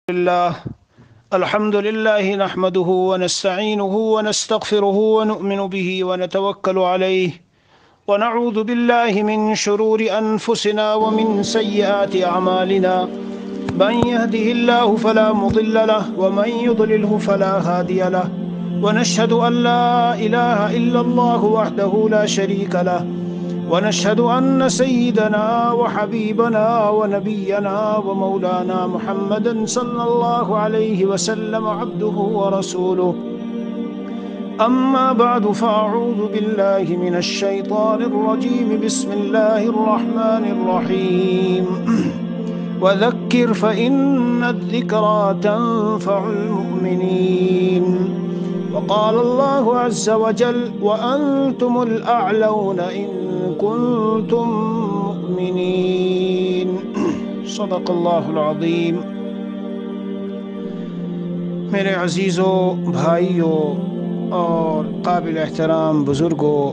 الله الحمد لله نحمده ونستعينه ونستغفره ونؤمن به ونتوكل عليه ونعوذ بالله من شرور أنفسنا ومن سيئات أعمالنا من يهده الله فلا مضل له ومن يضلله فلا هادي له ونشهد أن لا إله إلا الله وحده لا شريك له ونشهد أن سيدنا وحبيبنا ونبينا ومولانا محمدا صلى الله عليه وسلم عبده ورسوله أما بعد فأعوذ بالله من الشيطان الرجيم بسم الله الرحمن الرحيم وذكر فإن الذكرى تنفع المؤمنين وقال الله عز وجل وأنتم الأعلون إن كنتم مؤمنين صدق اللہ العظیم۔ میرے عزیزوں، بھائیوں اور قابل احترام بزرگوں،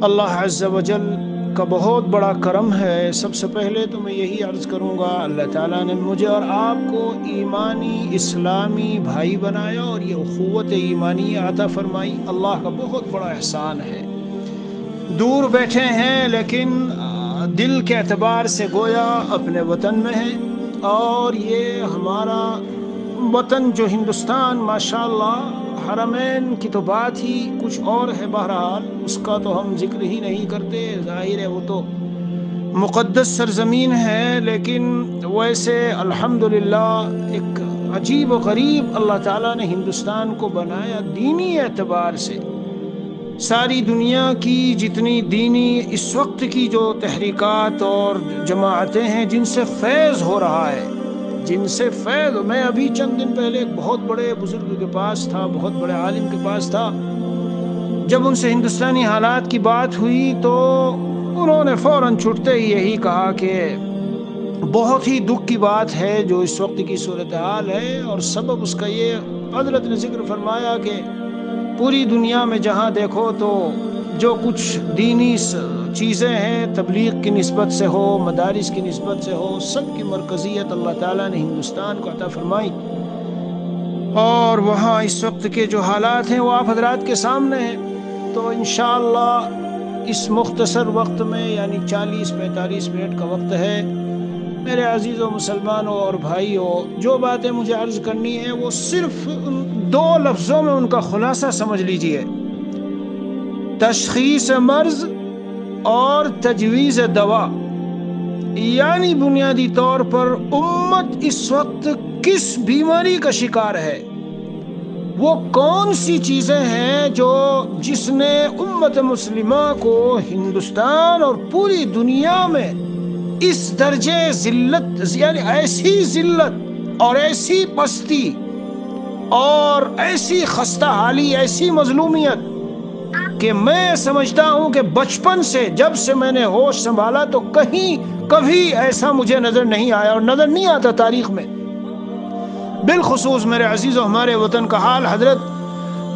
اللہ عز و جل کا بہت بڑا کرم ہے۔ سب سے پہلے تو میں یہی عرض کروں گا، اللہ تعالیٰ نے مجھے اور آپ کو ایمانی اسلامی بھائی بنایا اور یہ اخوت ایمانی عطا فرمائی، اللہ کا بہت بڑا احسان ہے۔ دور بیٹھے ہیں لیکن دل کے اعتبار سے گویا اپنے وطن میں ہیں، اور یہ ہمارا وطن جو ہندوستان ماشاءاللہ، حرمین کی تو بات ہی کچھ اور ہے، بہرحال اس کا تو ہم ذکر ہی نہیں کرتے، ظاہر ہے وہ تو مقدس سرزمین ہے، لیکن ویسے الحمدللہ ایک عجیب و غریب اللہ تعالیٰ نے ہندوستان کو بنایا دینی اعتبار سے۔ ساری دنیا کی جتنی دینی اس وقت کی جو تحریکات اور جماعتیں ہیں جن سے فیض ہو رہا ہے، جن سے فیض، میں ابھی چند دن پہلے ایک بہت بڑے بزرگ کے پاس تھا، بہت بڑے عالم کے پاس تھا، جب ان سے ہندوستانی حالات کی بات ہوئی تو انہوں نے فوراً چھٹتے ہی یہی کہا کہ بہت ہی دکھ کی بات ہے جو اس وقت کی صورتحال ہے، اور سبب اس کا یہ حضرت نے ذکر فرمایا کہ پوری دنیا میں جہاں دیکھو تو جو کچھ دینی چیزیں ہیں، تبلیغ کی نسبت سے ہو، مدارس کی نسبت سے ہو، سب کی مرکزیت اللہ تعالیٰ نے ہندوستان کو عطا فرمائی، اور وہاں اس وقت کے جو حالات ہیں وہ آپ حضرات کے سامنے ہیں۔ تو انشاءاللہ اس مختصر وقت میں، یعنی 40-45 منٹ کا وقت ہے، میرے عزیزوں مسلمانوں اور بھائیوں، جو باتیں مجھے عرض کرنی ہیں وہ صرف 2 لفظوں میں ان کا خلاصہ سمجھ لیجئے: تشخیص مرض اور تجویز دوا۔ یعنی بنیادی طور پر امت اس وقت کس بیماری کا شکار ہے، وہ کون سی چیزیں ہیں جو جس نے امت مسلمہ کو ہندوستان اور پوری دنیا میں اس درجے ذلت، یعنی ایسی ذلت اور ایسی پستی اور ایسی خستہ حالی، ایسی مظلومیت کہ میں سمجھتا ہوں کہ بچپن سے جب سے میں نے ہوش سنبھالا تو کبھی ایسا مجھے نظر نہیں آیا اور نظر نہیں آتا تاریخ میں۔ بالخصوص میرے عزیزوں، ہمارے وطن کا حال، حضرت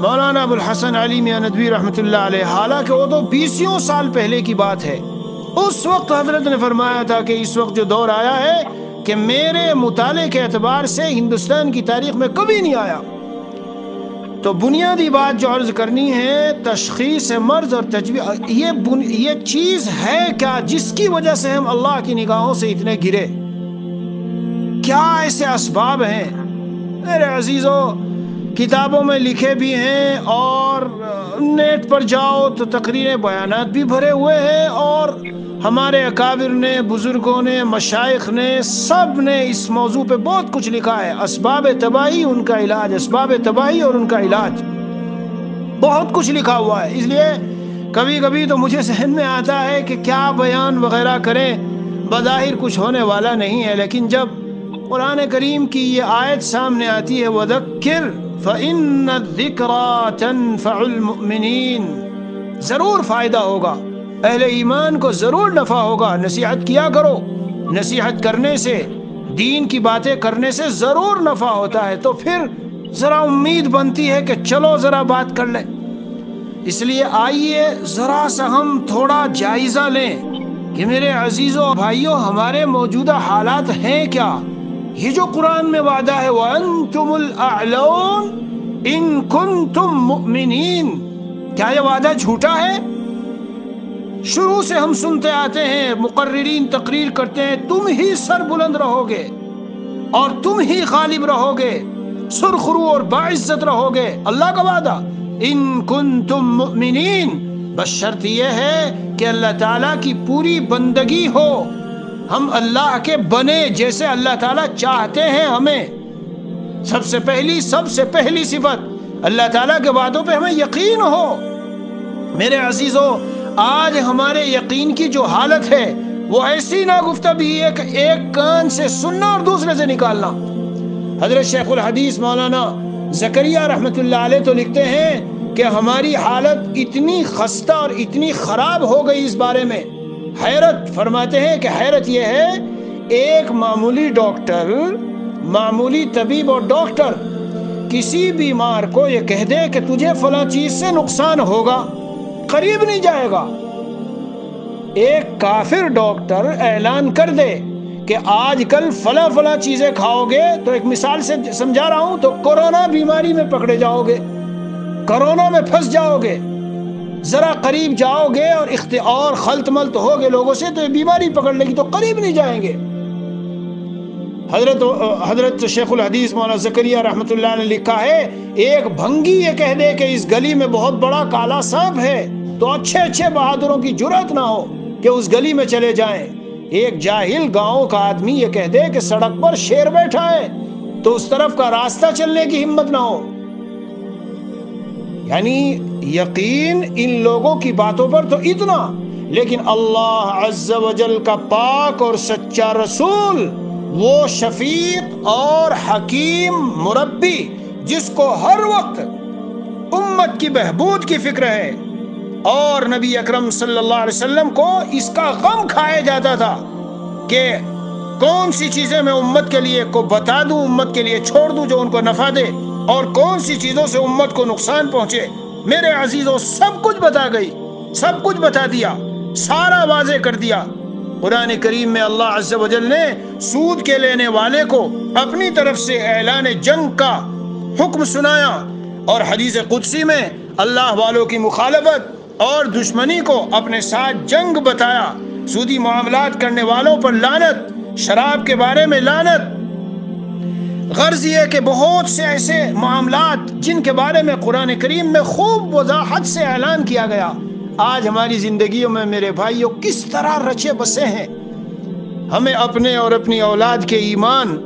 مولانا ابوالحسن علی میاں ندوی رحمۃ اللہ علیہ، حالانکہ وہ تو 20 سال پہلے کی بات ہے، اس وقت حضرت نے فرمایا تھا کہ اس وقت جو دور آیا ہے کہ میرے مطالعے کے اعتبار سے ہندوستان کی تاریخ میں کبھی نہیں آیا۔ تو بنیادی بات جو عرض کرنی ہے، تشخیص مرض اور تجویز، یہ چیز ہے کیا جس کی وجہ سے ہم اللہ کی نگاہوں سے اتنے گرے؟ کیا ایسے اسباب ہیں؟ میرے عزیزوں، کتابوں میں لکھے بھی ہیں، اور نیٹ پر جاؤ تو تقریریں، بیانات بھی بھرے ہوئے ہیں، اور ہمارے اکابر نے، بزرگوں نے، مشائخ نے، سب نے اس موضوع پہ بہت کچھ لکھا ہے۔ اسباب تباہی، ان کا علاج، اسباب تباہی اور ان کا علاج، بہت کچھ لکھا ہوا ہے۔ اس لیے کبھی کبھی تو مجھے ذہن میں آتا ہے کہ کیا بیان وغیرہ کریں، بظاہر کچھ ہونے والا نہیں ہے، لیکن جب قرآن کریم کی یہ آیت سامنے آتی ہے، وَذَكِّرْ فَإِنَّ الذِّكْرَى تَنفَعُ الْمُؤْمِنِينَ، ضرور فائدہ ہوگا، اہل ایمان کو ضرور نفع ہوگا۔ نصیحت کیا کرو، نصیحت کرنے سے، دین کی باتیں کرنے سے ضرور نفع ہوتا ہے۔ تو پھر ذرا امید بنتی ہے کہ چلو ذرا بات کر لیں۔ اس لیے آئیے ذرا سا ہم تھوڑا جائزہ لیں کہ میرے عزیزوں بھائیوں، ہمارے موجودہ حالات ہیں کیا، یہ جو قرآن میں وعدہ ہے وَأَنْتُمُ الْأَعْلَوْنَ إِن كُنتُم مُؤْمِنِينَ، کیا یہ وعدہ جھوٹا ہے؟ شروع سے ہم سنتے آتے ہیں، مقررین تقریر کرتے ہیں تم ہی سر بلند رہو گے اور تم ہی غالب رہو گے، سرخرو اور باعزت رہو گے، اللہ کا وعدہ ان کنتم مؤمنین، بس شرط یہ ہے کہ اللہ تعالیٰ کی پوری بندگی ہو، ہم اللہ کے بنے جیسے اللہ تعالیٰ چاہتے ہیں ہمیں۔ سب سے پہلی صفت اللہ تعالیٰ کے وعدوں پہ ہمیں یقین ہو۔ میرے عزیزو، آج ہمارے یقین کی جو حالت ہے وہ ایسی ناگفتگی ہے کہ ایک کان سے سننا اور دوسرے سے نکالنا۔ حضرت شیخ الحدیث مولانا زکریا رحمت اللہ علیہ تو لکھتے ہیں کہ ہماری حالت اتنی خستہ اور اتنی خراب ہو گئی اس بارے میں، حیرت فرماتے ہیں کہ حیرت یہ ہے، ایک معمولی ڈاکٹر، معمولی طبیب اور ڈاکٹر کسی بیمار کو یہ کہہ دے کہ تجھے فلاں چیز سے نقصان ہوگا، قریب نہیں جائے گا۔ ایک کافر ڈاکٹر اعلان کر دے کہ آج کل فلاں چیزیں کھاؤ گے، تو ایک مثال سے سمجھا رہا ہوں، تو کورونا بیماری میں پکڑے جاؤ گے، کورونا میں پھنس جاؤ گے، ذرا قریب جاؤ گے اور خلط ملط ہوگے لوگوں سے تو یہ بیماری پکڑ لے گی، تو قریب نہیں جائیں گے۔ حضرت شیخ الحدیث مولانا زکریا رحمت اللہ نے لکھا ہے، ایک بھنگی یہ کہہ دے کہ اس گلی میں بہت بڑا کالا سانپ ہے، تو اچھے بہادروں کی جرات نہ ہو کہ اس گلی میں چلے جائیں۔ ایک جاہل گاؤں کا آدمی یہ کہہ دے کہ سڑک پر شیر بیٹھا ہے، تو اس طرف کا راستہ چلنے کی ہمت نہ ہو۔ یعنی یقین ان لوگوں کی باتوں پر تو اتنا، لیکن اللہ عز و جل کا پاک اور سچا رسول، وہ شفیق اور حکیم مربی جس کو ہر وقت امت کی بہبود کی فکر ہے، اور نبی اکرم صلی اللہ علیہ وسلم کو اس کا غم کھایا جاتا تھا کہ کون سی چیزیں میں امت کے لیے کو بتا دوں، امت کے لیے چھوڑ دوں جو ان کو نفع دے، اور کون سی چیزوں سے امت کو نقصان پہنچے۔ میرے عزیزوں، سب کچھ بتا گئی، سب کچھ بتا دیا، سارا واضح کر دیا۔ قرآن کریم میں اللہ عز و جل نے سود کے لینے والے کو اپنی طرف سے اعلان جنگ کا حکم سنایا، اور حدیث قدسی میں اللہ والوں کی مخالفت اور دشمنی کو اپنے ساتھ جنگ بتایا، سودی معاملات کرنے والوں پر لعنت، شراب کے بارے میں لعنت۔ غرض یہ کہ بہت سے ایسے معاملات جن کے بارے میں قرآن کریم میں خوب وضاحت سے اعلان کیا گیا، آج ہماری زندگیوں میں میرے بھائیوں کس طرح رچے بسے ہیں۔ ہمیں اپنے اور اپنی اولاد کے ایمان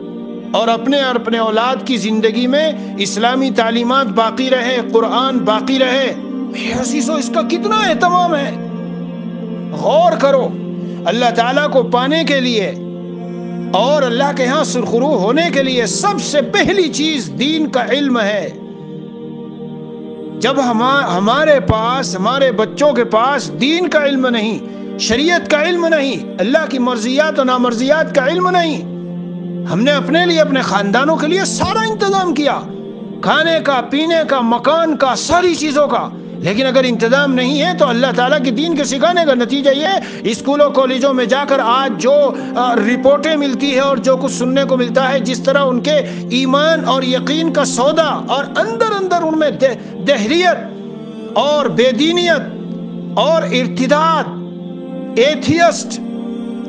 اور اپنے اولاد کی زندگی میں اسلامی تعلیمات باقی رہے، قرآن باقی رہے۔ میرے عزیزو، اس کا کتنا اہتمام ہے، غور کرو۔ اللہ تعالیٰ کو پانے کے لیے اور اللہ کے ہاں سرخرو ہونے کے لیے سب سے پہلی چیز دین کا علم ہے۔ جب ہمارے پاس، ہمارے بچوں کے پاس دین کا علم نہیں، شریعت کا علم نہیں، اللہ کی مرضیات و نامرضیات کا علم نہیں، ہم نے اپنے لیے، اپنے خاندانوں کے لیے سارا انتظام کیا، کھانے کا، پینے کا، مکان کا، ساری چیزوں کا، لیکن اگر انتظام نہیں ہے تو اللہ تعالیٰ کے دین کے سکھانے کا نتیجہ یہ اسکولوں کالجوں میں جا کر آج جو رپورٹیں ملتی ہے اور جو کچھ سننے کو ملتا ہے، جس طرح ان کے ایمان اور یقین کا سودا، اور اندر ان میں دہریت اور بے دینیت اور ارتداد، ایتھیسٹ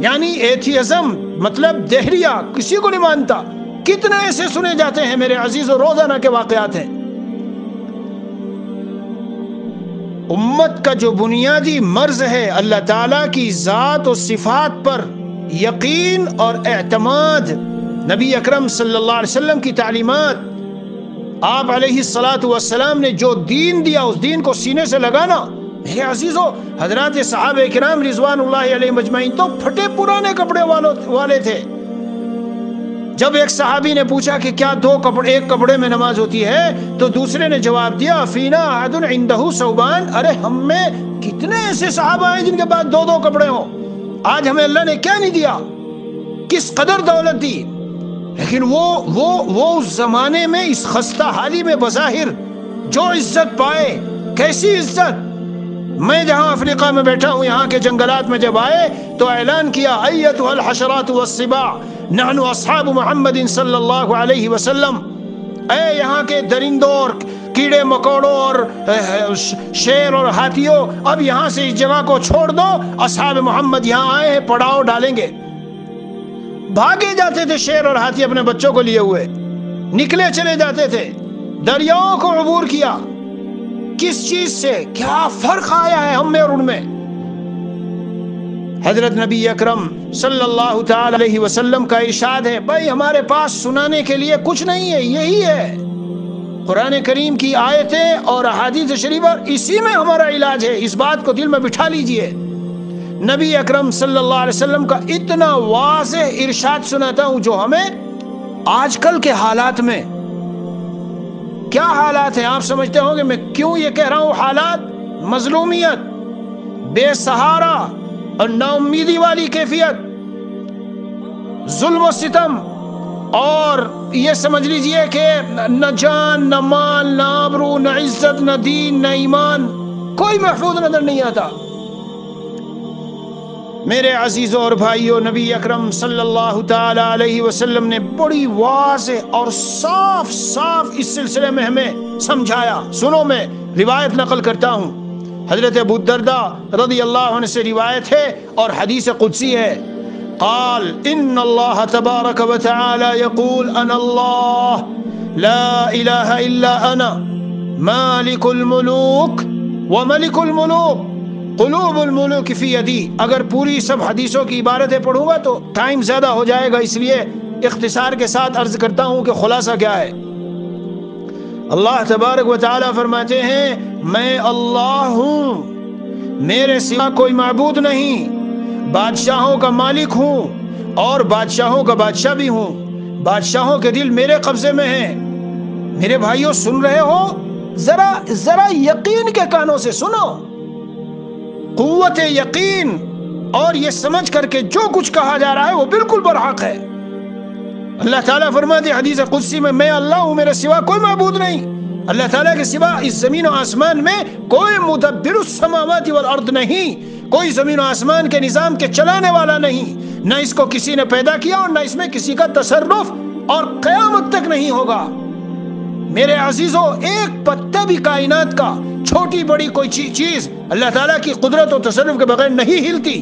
یعنی ایتھیزم مطلب دہریہ، کسی کو نہیں مانتا، کتنے ایسے سنے جاتے ہیں میرے عزیز، اور روزانہ کے واقعات ہیں۔ امت کا جو بنیادی مرض ہے اللہ تعالیٰ کی ذات و صفات پر یقین اور اعتماد، نبی اکرم صلی اللہ علیہ وسلم کی تعلیمات، آپ علیہ الصلاۃ والسلام نے جو دین دیا اس دین کو سینے سے لگانا۔ میرے عزیزو، حضرات صحابہ کرام رضوان اللہ علیہ مجمعین تو پھٹے پرانے کپڑے والے تھے۔ جب ایک صحابی نے پوچھا کہ کیا ایک کپڑے میں نماز ہوتی ہے، تو دوسرے نے جواب دیا فینا احد عندہ ثوبان، ارے ہم میں کتنے ایسے صحابہ ہیں جن کے پاس دو کپڑے ہوں۔ آج ہمیں اللہ نے کیا نہیں دیا، کس قدر دولت دی، لیکن وہ اس زمانے میں اس خستہ حالی میں بظاہر جو عزت پائے، کیسی عزت، میں جہاں افریقہ میں بیٹھا ہوں یہاں کے جنگلات میں جب آئے تو اعلان کیا ایتھا الحشرات والسباع نحن اصحاب محمد صلی اللہ علیہ وسلم، اے یہاں کے درندوں اور کیڑے مکوڑوں اور شیر اور ہاتھیوں، اب یہاں سے اس جگہ کو چھوڑ دو، اصحاب محمد یہاں آئے ہیں، پڑاؤ ڈالیں گے۔ بھاگے جاتے تھے شیر اور ہاتھی اپنے بچوں کو لیے ہوئے، نکلے چلے جاتے تھے، دریاؤں کو عبور کیا۔ کس چیز سے؟ کیا فرق آیا ہے ہم میں اور ان میں؟ حضرت نبی اکرم صلی اللہ تعالی علیہ وسلم کا ارشاد ہے، بھائی ہمارے پاس سنانے کے لیے کچھ نہیں ہے، یہی ہے قرآن کریم کی آیتیں اور احادیث شریفہ، اسی میں ہمارا علاج ہے۔ اس بات کو دل میں بٹھا لیجئے۔ نبی اکرم صلی اللہ علیہ وسلم کا اتنا واضح ارشاد سناتا ہوں جو ہمیں آج کل کے حالات میں کیا حالات ہیں آپ سمجھتے ہوں گے میں کیوں یہ کہہ رہا ہوں؟ حالات مظلومیت، بے سہارا اور نا امیدی والی کیفیت، ظلم و ستم، اور یہ سمجھ لیجئے کہ نہ جان نہ مال نہ آبرو نہ عزت نہ دین نہ ایمان کوئی محفوظ نظر نہیں آتا۔ میرے عزیزوں اور بھائیوں، نبی اکرم صلی اللہ تعالی علیہ وسلم نے بڑی واضح اور صاف صاف اس سلسلے میں ہمیں سمجھایا۔ سنو میں روایت نقل کرتا ہوں، حضرت ابو الدرداء رضی اللہ عنہ سے روایت ہے اور حدیث قدسی ہے، قال ان اللہ تبارک و تعالی یقول انا اللہ لا الہ الا انا مالک الملوک وملک الملوک قلوب الملوک فی یدی۔ اگر پوری سب حدیثوں کی عبارتیں پڑھوں گا تو ٹائم زیادہ ہو جائے گا، اس لیے اختصار کے ساتھ عرض کرتا ہوں کہ خلاصہ کیا ہے۔ اللہ تبارک و تعالی فرماتے ہیں میں اللہ ہوں، میرے سوا کوئی معبود نہیں، بادشاہوں کا مالک ہوں اور بادشاہوں کا بادشاہ بھی ہوں، بادشاہوں کے دل میرے قبضے میں ہیں۔ میرے بھائیوں سن رہے ہو؟ ذرا یقین کے کانوں سے سنو، قوت یقین اور یہ سمجھ کر کے جو کچھ کہا جا رہا ہے وہ بالکل برحق ہے۔ اللہ تعالیٰ فرماتے ہیں حدیث قدسی میں اللہ ہوں، میرے سوا کوئی معبود نہیں، اللہ تعالیٰ کے سوا اس زمین و آسمان میں کوئی مدبر السماوات والارض نہیں، کوئی زمین و آسمان کے نظام کے چلانے والا نہیں، نہ اس کو کسی نے پیدا کیا اور نہ اس میں کسی کا تصرف اور قیامت تک نہیں ہوگا۔ میرے عزیزوں، ایک پتہ بھی کائنات کا، چھوٹی بڑی کوئی چیز اللہ تعالیٰ کی قدرت و تصرف کے بغیر نہیں ہلتی۔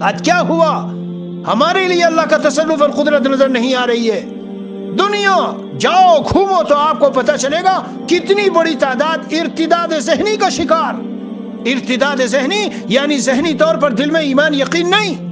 آج کیا ہوا؟ ہمارے لیے اللہ کا تصرف اور قدرت نظر نہیں آ رہی ہے۔ دنیا جاؤ گھومو تو آپ کو پتہ چلے گا کتنی بڑی تعداد ارتداد ذہنی کا شکار۔ ارتداد ذہنی یعنی ذہنی طور پر دل میں ایمان یقین نہیں،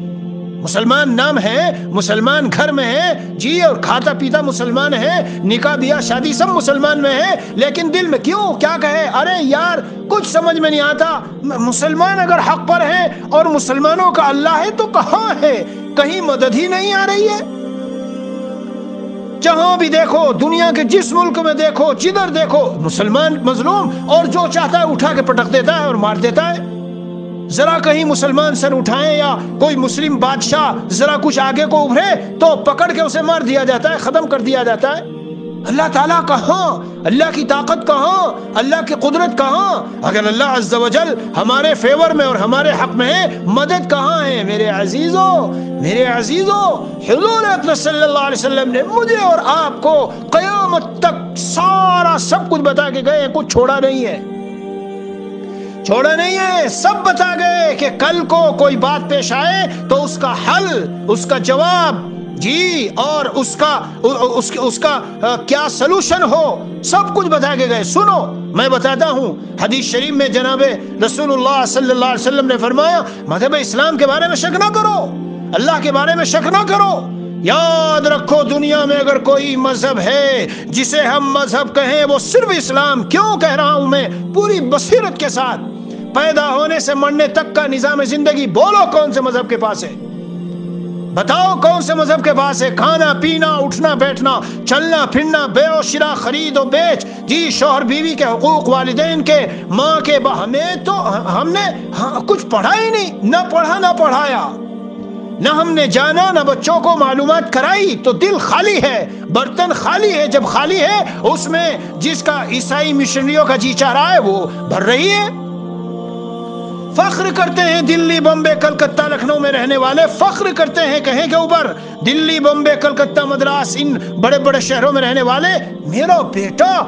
مسلمان نام ہے، مسلمان گھر میں ہے جی، اور کھاتا پیتا مسلمان ہے، نکاح بیاہ شادی سب مسلمان میں ہے، لیکن دل میں کیوں کیا کہے؟ ارے یار کچھ سمجھ میں نہیں آتا۔ مسلمان اگر حق پر ہے اور مسلمانوں کا اللہ ہے تو کہاں ہے؟ کہیں مدد ہی نہیں آ رہی ہے۔ جہاں بھی دیکھو، دنیا کے جس ملک میں دیکھو، جدھر دیکھو مسلمان مظلوم، اور جو چاہتا ہے اٹھا کے پٹک دیتا ہے اور مار دیتا ہے۔ ذرا کہیں مسلمان سر اٹھائیں یا کوئی مسلم بادشاہ ذرا کچھ آگے کو ابھرے تو پکڑ کے اسے مار دیا جاتا ہے، ختم کر دیا جاتا ہے۔ اللہ تعالیٰ کہاں؟ اللہ کی طاقت کہاں؟ اللہ کی قدرت کہاں؟ اگر اللہ عز و جل ہمارے فیور میں اور ہمارے حق میں ہے، مدد کہاں ہے؟ میرے عزیزوں، حضور اکرم صلی اللہ علیہ وسلم نے مجھے اور آپ کو قیامت تک سارا سب کچھ بتا کے گئے، کچھ چھوڑا نہیں ہے، سب بتا گئے کہ کل کو کوئی بات پیش آئے تو اس کا حل، اس کا جواب جی، اور اس کا کیا سلوشن ہو، سب کچھ بتا کے گئے۔ سنو میں بتاتا ہوں، حدیث شریف میں جناب رسول اللہ صلی اللہ علیہ وسلم نے فرمایا مذہب اسلام کے بارے میں شک نہ کرو، اللہ کے بارے میں شک نہ کرو۔ یاد رکھو دنیا میں اگر کوئی مذہب ہے جسے ہم مذہب کہیں وہ صرف اسلام۔ کیوں کہہ رہا ہوں میں پوری بصیرت کے ساتھ؟ پیدا ہونے سے مرنے تک کا نظام زندگی بولو کون سے مذہب کے پاس ہے؟ بتاؤ کون سے مذہب کے پاس ہے؟ کھانا پینا اٹھنا بیٹھنا چلنا پھرنا بے و شرا خرید و بیچ جی، شوہر بیوی کے حقوق، والدین کے، ماں کے، ہم نے کچھ پڑھا ہی نہیں، نہ پڑھا نہ پڑھایا، نہ ہم نے جانا نہ بچوں کو معلومات کرائی، تو دل خالی ہے، برتن خالی ہے۔ جب خالی ہے اس میں جس کا عیسائی مشنریوں کا جی چاہ رہا ہے وہ بھر رہی ہے۔ فخر کرتے ہیں دلی بمبے کلکتہ لکھنؤ میں رہنے والے، فخر کرتے ہیں کہیں کے اوپر، دلی بمبے کلکتہ مدراس ان بڑے بڑے شہروں میں رہنے والے، میرا بیٹا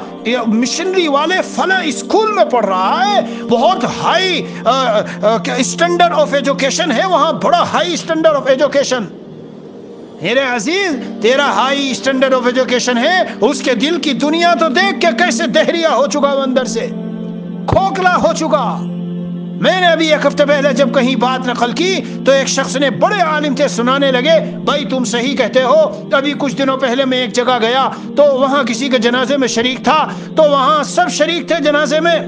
مشنری والے فلاں اسکول میں پڑھ رہا ہے، بہت ہائی اسٹینڈرڈ آف ایجوکیشن ہے وہاں، بڑا ہائی اسٹینڈرڈ آف ایجوکیشن۔ میرے عزیز تیرا ہائی اسٹینڈرڈ آف ایجوکیشن ہے، اس کے دل کی دنیا تو دیکھ کے کیسے دہریا ہو چکا، اندر سے کھوکھلا ہو چکا۔ میں نے ابھی ایک ہفتے پہلے جب کہیں بات نقل کی تو ایک شخص نے، بڑے عالم تھے، سنانے لگے بھائی تم صحیح کہتے ہو، ابھی کچھ دنوں پہلے میں ایک جگہ گیا تو وہاں کسی کے جنازے میں شریک تھا، تو وہاں سب شریک تھے جنازے میں،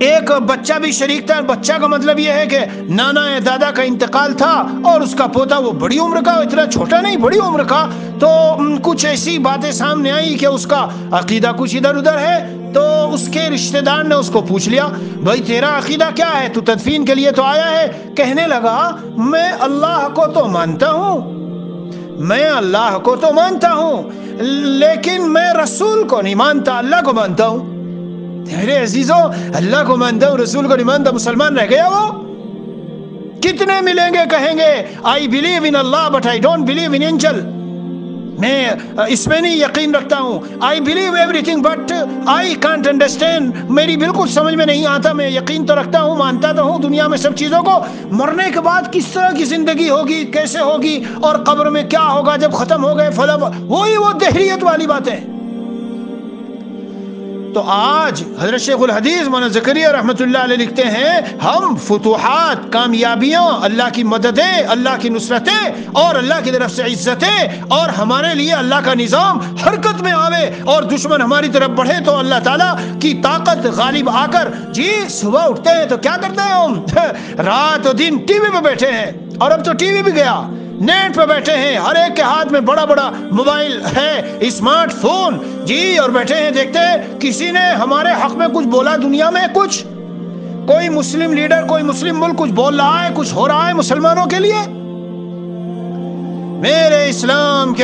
ایک بچہ بھی شریک تھا۔ بچہ کا مطلب یہ ہے کہ نانا یا دادا کا انتقال تھا اور اس کا پوتا وہ بڑی عمر کا، اتنا چھوٹا نہیں بڑی عمر کا، تو کچھ ایسی باتیں سامنے آئی کہ اس کا عقیدہ کچھ ادھر ادھر ہے، تو اس کے رشتہ دار نے اس کو پوچھ لیا بھائی تیرا عقیدہ کیا ہے، تو تدفین کے لیے تو آیا ہے؟ کہنے لگا میں اللہ کو تو مانتا ہوں، میں اللہ کو تو مانتا ہوں، لیکن میں رسول کو نہیں مانتا، اللہ کو مانتا ہوں۔ میرے عزیزوں اللہ کو مانتا ہوں رسول کو نہیں مانتا، مسلمان رہ گیا وہ؟ کتنے ملیں گے کہیں گے I believe in Allah but I don't believe in angel، میں اس میں نہیں یقین رکھتا ہوں، I believe everything but I can't understand، میری بالکل سمجھ میں نہیں آتا، میں یقین تو رکھتا ہوں، مانتا تو ہوں دنیا میں سب چیزوں کو، مرنے کے بعد کس طرح کی زندگی ہوگی، کیسے ہوگی، اور قبر میں کیا ہوگا جب ختم ہو گئے فلا، وہی وہ دہریت والی باتیں۔ تو آج حضرت شیخ الحدیث مولانا زکریا رحمۃ اللہ علیہ لکھتے ہیں ہم فتوحات، کامیابیاں، اللہ کی مددیں، اللہ کی نصرتیں اور اللہ کی طرف سے عزتیں، اور ہمارے لیے اللہ کا نظام حرکت میں آوے اور دشمن ہماری طرف بڑھے تو اللہ تعالیٰ کی طاقت غالب آ کر، جی صبح اٹھتے ہیں تو کیا کرتے ہیں ہم؟ رات و دن ٹی وی پہ بیٹھے ہیں، اور اب تو ٹی وی بھی گیا، نیٹ پہ بیٹھے ہیں، ہر ایک کے ہاتھ میں بڑا بڑا موبائل ہے، اسمارٹ فون، جی، اور بیٹھے ہیں دیکھتے ہیں کسی نے ہمارے حق میں کچھ بولا دنیا میں، کچھ کوئی مسلم لیڈر، کوئی مسلم ملک کچھ بول رہا ہے، کچھ ہو رہا ہے مسلمانوں کے لیے؟ میرے اسلام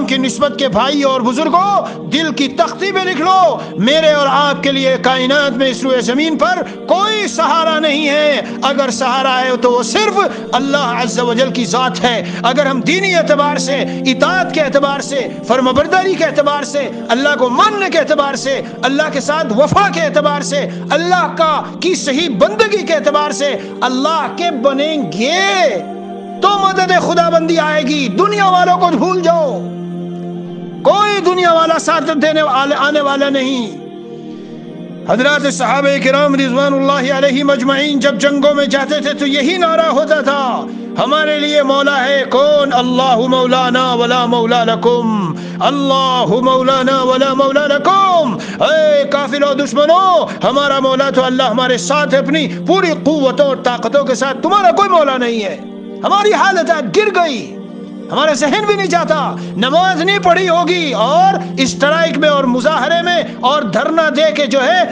کی نسبت کے بھائی اور بزرگوں، دل کی تختی پہ لکھ لو، میرے اور آپ کے لیے کائنات میں اس روئے زمین پر کوئی سہارا نہیں ہے، اگر سہارا ہے تو وہ صرف اللہ عز و جل کی ذات ہے۔ اگر ہم دینی اعتبار سے، اطاعت کے اعتبار سے، فرمانبرداری کے اعتبار سے، اللہ کو ماننے کے اعتبار سے، اللہ کے ساتھ وفا کے اعتبار سے، اللہ کی صحیح بندگی کے اعتبار سے اللہ کے بنیں گے تو مدد خدا بندی آئے گی۔ دنیا والوں کو بھول جاؤ، کوئی دنیا والا ساتھ دینے آنے والا نہیں۔ حضرات صحابہ کرام رضوان اللہ علیہم اجمعین جب جنگوں میں جاتے تھے تو یہی نعرہ ہوتا تھا، ہمارے لیے مولا ہے کون؟ اللہ مولانا ولا مولا لکم، اللہ مولانا ولا مولا لکم۔ اے کافروں، دشمنوں، ہمارا مولا تو اللہ ہمارے ساتھ ہے، اپنی پوری قوتوں اور طاقتوں کے ساتھ، تمہارا کوئی مولا نہیں ہے۔ ہماری حالت گر گئی، ہمارا ذہن بھی نہیں چاہتا، نماز نہیں پڑھی ہوگی، اور اسٹرائک میں اور مظاہرے میں اور دھرنا دے کے جو ہے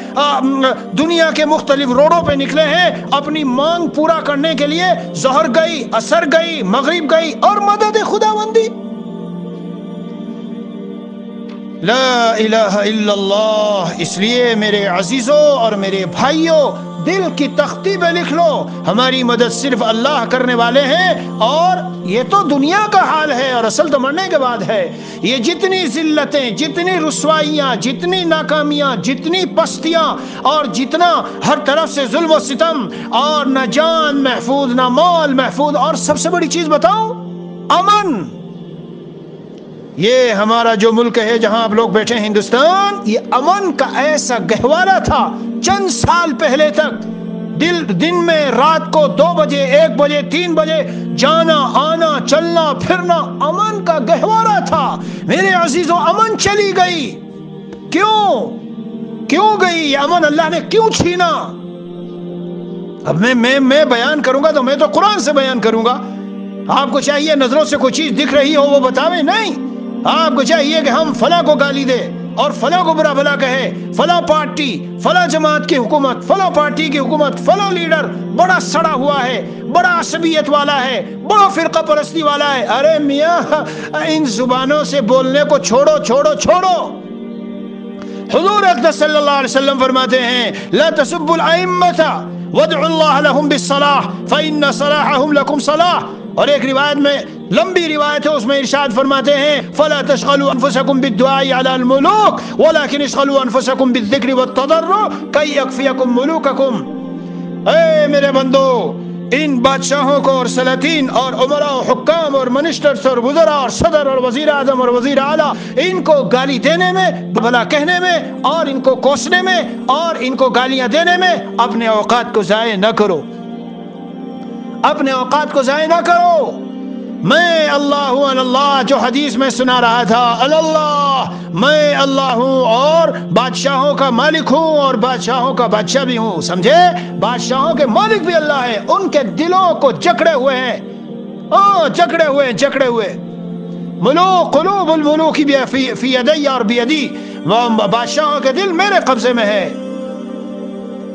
دنیا کے مختلف روڈوں پہ نکلے ہیں اپنی مانگ پورا کرنے کے لیے، ظہر گئی، عصر گئی، مغرب گئی، اور مدد خدا بندی۔ لا الہ الا اللہ۔ اس لیے میرے عزیزوں اور میرے بھائیوں، دل کی تختی پہ لکھ لو، ہماری مدد صرف اللہ کرنے والے ہیں، اور یہ تو دنیا کا حال ہے، اور اصل تو مرنے کے بعد ہے۔ یہ جتنی ذلتیں، جتنی رسوائیاں، جتنی ناکامیاں، جتنی پستیاں، اور جتنا ہر طرف سے ظلم و ستم، اور نہ جان محفوظ نہ مال محفوظ، اور سب سے بڑی چیز بتاؤں، امن۔ یہ ہمارا جو ملک ہے جہاں آپ لوگ بیٹھے ہیں، ہندوستان، یہ امن کا ایسا گہوارہ تھا چند سال پہلے تک، دن میں رات کو 2 بجے 1 بجے 3 بجے جانا آنا چلنا پھرنا امن کا گہوارہ تھا۔ میرے عزیزوں امن چلی گئی، کیوں گئی یہ امن؟ اللہ نے کیوں چھینا؟ اب میں بیان کروں گا تو میں تو قرآن سے بیان کروں گا۔ آپ کو چاہیے نظروں سے کوئی چیز دکھ رہی ہو وہ بتاویں؟ نہیں، آپ کو چاہیے کہ ہم فلاں کو گالی دے اور فلاں کو برا بھلا کہے، فلاں پارٹی، فلاں جماعت کی حکومت، فلاں پارٹی کی حکومت، فلاں لیڈر بڑا سڑا ہوا ہے، بڑا عصبیت والا ہے، بڑا فرقہ پرستی والا ہے۔ ارے میاں، ان زبانوں سے بولنے کو چھوڑو چھوڑو چھوڑو۔ حضور اقدس صلی اللہ علیہ وسلم فرماتے ہیں لا تسبوا الائمۃ وادعوا اللہ لهم بالصلاح فإن صلاحهم لكم صلاح. اور ایک روایت میں لمبی روایت ہے، اس میں ارشاد فرماتے ہیں فلا تشغلوا انفسكم بالدعاء على الملوك ولكن اشغلوا انفسكم بالذكر والتضرع كي يكفيكم ملوككم. اے میرے بندو، ان بادشاہوں کو اور سلاطین اور عمراء و حکام اور منسٹرز اور وزراء اور صدر اور وزیر اعظم اور وزیر اعلیٰ، ان کو گالی دینے میں، بھلا کہنے میں اور ان کو کوسنے میں اور ان کو گالیاں دینے میں اپنے اوقات کو ضائع نہ کرو، اپنے اوقات کو ضائع نہ کرو. میں اللہ ہوں اللہ، جو حدیث میں سنا رہا تھا، اللہ میں اللہ ہوں اور بادشاہوں کا مالک ہوں اور بادشاہوں کا بادشاہ بھی ہوں. سمجھے؟ بادشاہوں کے مالک بھی اللہ ہے. ان کے دلوں کو جکڑے ہوئے ہیں، جکڑے ہوئے ملوک، قلوب الملوک فی یدی اور بیدی، بادشاہوں کے دل میرے قبضے میں ہے.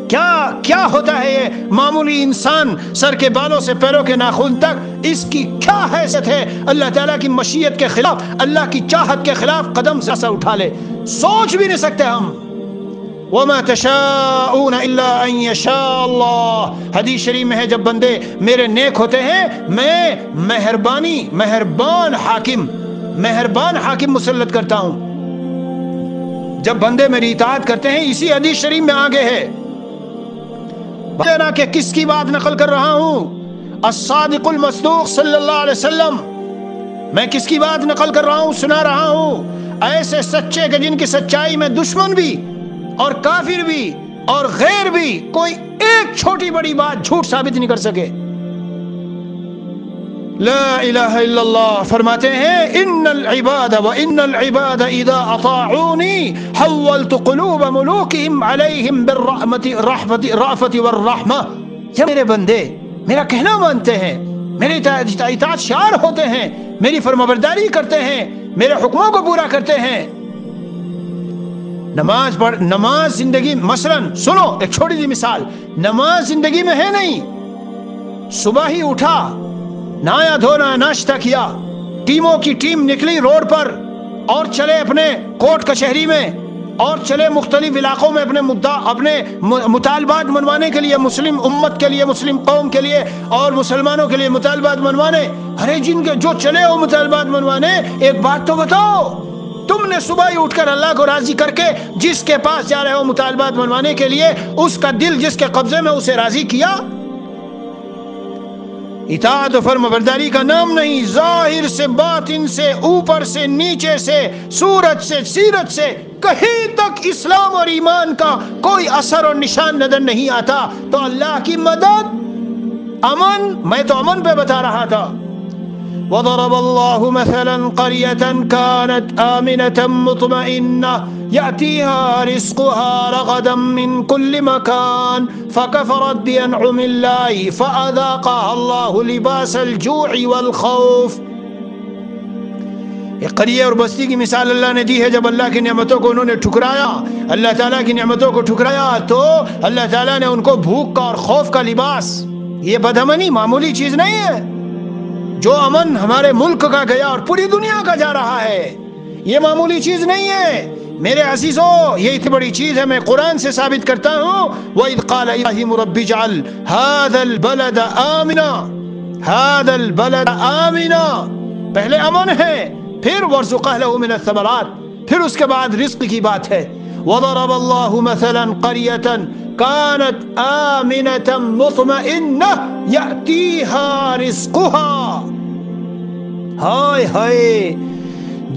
کیا ہوتا ہے یہ معمولی انسان، سر کے بالوں سے پیروں کے ناخن تک، اس کی کیا حیثیت ہے اللہ تعالیٰ کی مشیت کے خلاف، اللہ کی چاہت کے خلاف قدم سے اٹھا لے؟ سوچ بھی نہیں سکتے ہم. وما تشاءون الا ان یشاء اللہ. حدیث شریف میں ہے جب بندے میرے نیک ہوتے ہیں میں مہربان حاکم مسلط کرتا ہوں. جب بندے میری اطاعت کرتے ہیں، اسی حدیث شریف میں آگے ہے کہ کس کی بات نقل کر رہا ہوں؟ الصادق المصدوق صلی اللہ علیہ وسلم. میں کس کی بات نقل کر رہا ہوں، سنا رہا ہوں؟ ایسے سچے کہ جن کی سچائی میں دشمن بھی اور کافر بھی اور غیر بھی کوئی ایک چھوٹی بڑی بات جھوٹ ثابت نہیں کر سکے. لا الہ الا اللہ. فرماتے ہیں ان العباد اذا اطاعونی حولت قلوب ملوکہم علیہم بالرأفت والرحمہ. یہ میرے بندے میرا کہنا مانتے ہیں، میری اطاعت شعار ہوتے ہیں، میری فرمانبرداری کرتے ہیں، میرے حکموں کو پورا کرتے ہیں. نماز زندگی، مثلا سنو ایک چھوٹی سی مثال، نماز زندگی میں ہے نہیں. صبح ہی اٹھا، نہایا دھونا، ناشتہ کیا، ٹیموں کی ٹیم نکلی روڈ پر اور چلے اپنے کوٹ کچہری میں اور چلے مختلف علاقوں میں اپنے مطالبات منوانے کے لیے، مسلم امت کے لیے، مسلم قوم کے لیے اور مسلمانوں کے لیے مطالبات منوانے. ارے جن کے جو چلے ہو مطالبات منوانے، ایک بات تو بتاؤ، تم نے صبح ہی اٹھ کر اللہ کو راضی کر کے جس کے پاس جا رہے ہو مطالبات منوانے کے لیے، اس کا دل جس کے قبضے میں، اسے راضی کیا؟ اطاعت و فرمانبرداری کا نام نہیں. ظاہر سے، باطن سے، اوپر سے، نیچے سے، صورت سے، سیرت سے کہیں تک اسلام اور ایمان کا کوئی اثر اور نشان نظر نہیں آتا. تو اللہ کی مدد، امن، میں تو امن پہ بتا رہا تھا. وضرب الله مثلا قرية كانت آمنة مطمئنة يأتيها رزقها رغدا من كل مكان فكفرت بأنعم الله فأذاقها الله لباس الجوع والخوف. ایک قریے اور بستی کی مثال اللہ نے دی ہے. جب اللہ کی نعمتوں کو انہوں نے ٹھکرایا، اللہ تعالیٰ کی نعمتوں کو ٹھکرایا، تو اللہ تعالیٰ نے ان کو بھوک کا اور خوف کا لباس. یہ بدامنی معمولی چیز نہیں ہے. جو امن ہمارے ملک کا گیا اور پوری دنیا کا جا رہا ہے، یہ معمولی چیز نہیں ہے میرے عزیزوں. یہ اتنی بڑی چیز ہے، میں قرآن سے ثابت کرتا ہوں. وَإِذْ قَالَ إِبْرَاهِيمُ رَبِّ اجْعَلْ هَذَا الْبَلَدَ آمِنًا. پہلے امن ہے، پھر وَارْزُقْ أَهْلَهُ مِنَ الثَّمَرَاتِ، پھر اس کے بعد رزق کی بات ہے. وَضَرَبَ اللَّهُ مَثَلًا قَرْيَةً كانت آمنة مطمئنة يأتيها رزقها. ہائے ہائے،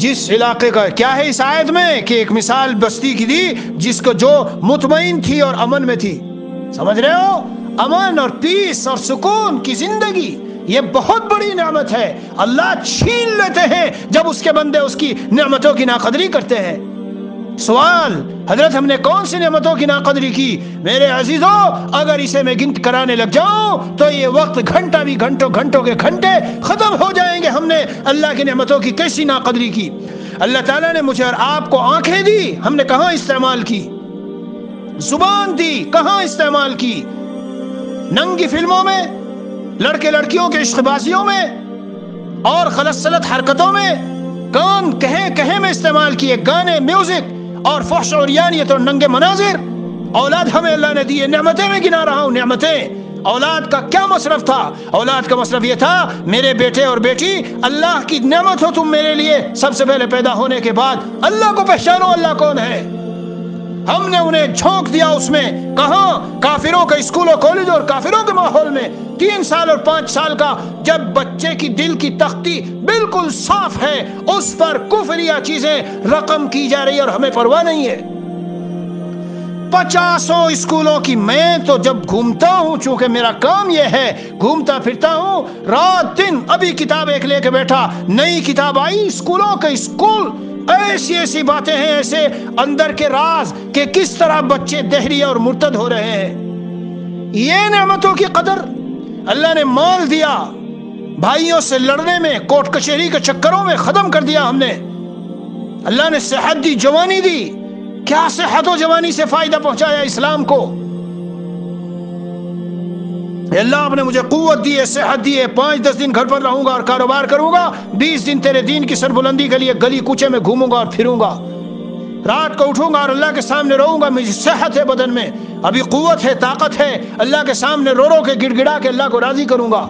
جس علاقے کا کیا ہے اس آیت میں کہ ایک مثال بستی کی دی جس کو جو مطمئن تھی اور امن میں تھی. سمجھ رہے ہو؟ امن اور پیس اور سکون کی زندگی یہ بہت بڑی نعمت ہے. اللہ چھین لیتے ہیں جب اس کے بندے اس کی نعمتوں کی ناقدری کرتے ہیں. سوال، حضرت ہم نے کون سی نعمتوں کی ناقدری کی؟ میرے عزیزوں، اگر اسے میں گنت کرانے لگ جاؤں تو یہ وقت گھنٹہ بھی گھنٹوں کے گھنٹے ختم ہو جائیں گے. ہم نے اللہ کی نعمتوں کی کیسی ناقدری کی؟ اللہ تعالیٰ نے مجھے اور آپ کو آنکھیں دی، ہم نے کہاں استعمال کی؟ زبان دی، کہاں استعمال کی؟ ننگی فلموں میں، لڑکے لڑکیوں کے عشق بازیوں میں اور غلط سلط حرکتوں میں. کان کہیں میں استعمال کیے، گانے، میوزک اور فحش اور عریانیت اور ننگے مناظر. اولاد ہمیں اللہ نے دی ہے، نعمتیں میں گنا رہا ہوں، نعمتیں. اولاد کا کیا مصرف تھا؟ اولاد کا مصرف یہ تھا میرے بیٹے اور بیٹی اللہ کی نعمت ہو تم میرے لیے. سب سے پہلے پیدا ہونے کے بعد اللہ کو پہچانو، اللہ کون ہے. ہم نے انہیں جھونک دیا اس میں، کہاں؟ کافروں کے اسکول و کالج اور کافروں کے ماحول میں. 3 سال اور 5 سال کا جب بچے کی دل کی تختی بالکل صاف ہے، اس پر کفریہ چیزیں رقم کی جا رہی اور ہمیں پرواہ نہیں ہے. 50 اسکولوں کی میں تو جب گھومتا ہوں، چونکہ میرا کام یہ ہے، گھومتا پھرتا ہوں رات دن. ابھی کتاب ایک لے کے بیٹھا، نئی کتاب آئی، اسکولوں کے اسکول، ایسی ایسی باتیں ہیں، ایسے اندر کے راز کہ کس طرح بچے دہری اور مرتد ہو رہے ہیں. یہ نعمتوں کی قدر اللہ نے مال دیا، بھائیوں سے لڑنے میں، کوٹ کچہری کے چکروں میں ختم کر دیا ہم نے. اللہ نے صحت دی، جوانی دی. کیا صحت و جوانی سے فائدہ پہنچایا اسلام کو؟ اللہ آپ نے مجھے قوت دی ہے، صحت دی ہے، 5-10 دن گھر پر رہوں گا اور کاروبار کروں گا، 20 دن تیرے دین کی سربلندی کے لیے گلی کوچے میں گھوموں گا اور پھروں گا. رات کو اٹھوں گا اور اللہ کے سامنے رہوں گا، مجھے صحت ہے بدن میں، ابھی قوت ہے، طاقت ہے، اللہ کے سامنے رو رو کے گڑ گڑا کے اللہ کو راضی کروں گا.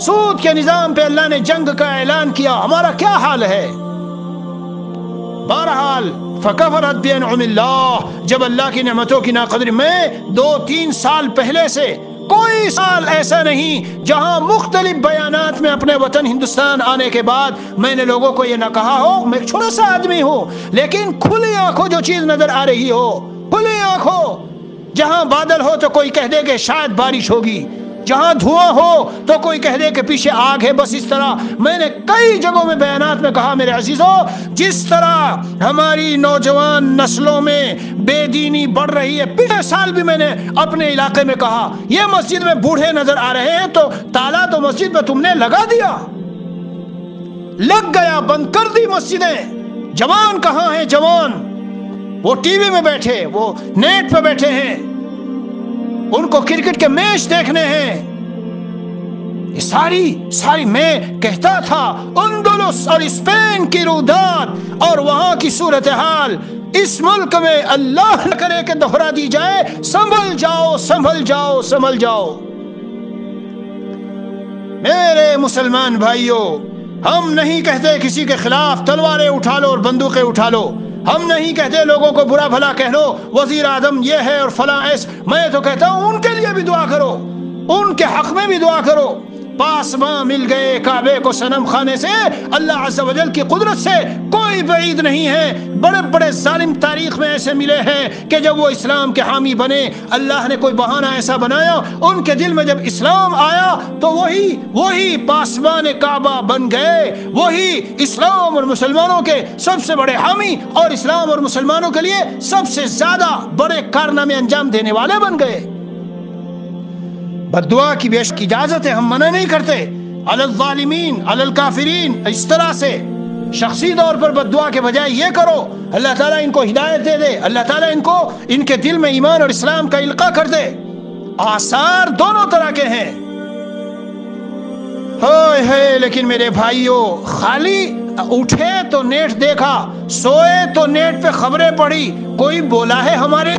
سود کے نظام پہ اللہ نے جنگ کا اعلان کیا، ہمارا کیا حال ہے؟ بہرحال فکفرت بانعم اللہ، جب اللہ کی نعمتوں کی ناقدری. میں 2-3 سال پہلے سے کوئی سال ایسا نہیں جہاں مختلف بیانات میں اپنے وطن ہندوستان آنے کے بعد میں نے لوگوں کو یہ نہ کہا ہو، میں ایک چھوٹا سا آدمی ہوں لیکن کھلی آنکھوں جو چیز نظر آ رہی ہو، کھلی آنکھوں، جہاں بادل ہو تو کوئی کہہ دے کہ شاید بارش ہوگی، جہاں دھواں ہو تو کوئی کہہ دے کہ پیچھے آگ ہے. بس اس طرح میں نے کئی جگہوں میں بیانات میں کہا میرے عزیزوں، جس طرح ہماری نوجوان نسلوں میں بے دینی بڑھ رہی ہے. پچھلے سال بھی میں نے اپنے علاقے میں کہا یہ مسجد میں بوڑھے نظر آ رہے ہیں تو تالا تو مسجد میں تم نے لگا دیا، لگ گیا، بند کر دی مسجدیں. جوان کہاں ہیں؟ جوان وہ ٹی وی میں بیٹھے، وہ نیٹ پہ بیٹھے ہیں، ان کو کرکٹ کے میچ دیکھنے ہیں. یہ ساری میں کہتا تھا اندلس اور اسپین کی رودات اور وہاں کی صورتحال اس ملک میں اللہ نہ کرے کہ دوہرا دی جائے. سنبھل جاؤ، سنبھل جاؤ، سنبھل جاؤ. میرے مسلمان بھائیوں، ہم نہیں کہتے کسی کے خلاف تلواریں اٹھا لو اور بندوقیں اٹھا لو، ہم نہیں کہتے لوگوں کو برا بھلا کہہ لو، وزیر اعظم یہ ہے اور فلاں ایس. میں تو کہتا ہوں ان کے لیے بھی دعا کرو، ان کے حق میں بھی دعا کرو. پاسباں مل گئے کعبے کو صنم خانے سے، اللہ عز و جل کی قدرت سے کوئی بعید نہیں ہے. بڑے بڑے ظالم تاریخ میں ایسے ملے ہیں کہ جب وہ اسلام کے حامی بنے، اللہ نے کوئی بہانہ ایسا بنایا، ان کے دل میں جب اسلام آیا تو وہی پاسبان کعبہ بن گئے، وہی اسلام اور مسلمانوں کے سب سے بڑے حامی اور اسلام اور مسلمانوں کے لیے سب سے زیادہ بڑے کارنامے انجام دینے والے بن گئے. بددعا کی بے شک اجازت ہے، ہم منع نہیں کرتے. علی الظالمین علی الکافرین، اس طرح سے شخصی طور پر بددعا کے بجائے یہ کرو اللہ تعالیٰ ان کو ہدایت دے دے، اللہ تعالیٰ ان کے دل میں ایمان اور اسلام کا القاء کر دے. آثار دونوں طرح کے ہیں. ہے لیکن میرے بھائیوں، خالی اٹھے تو نیٹ دیکھا، سوئے تو نیٹ پہ خبریں پڑھی، کوئی بولا ہے ہمارے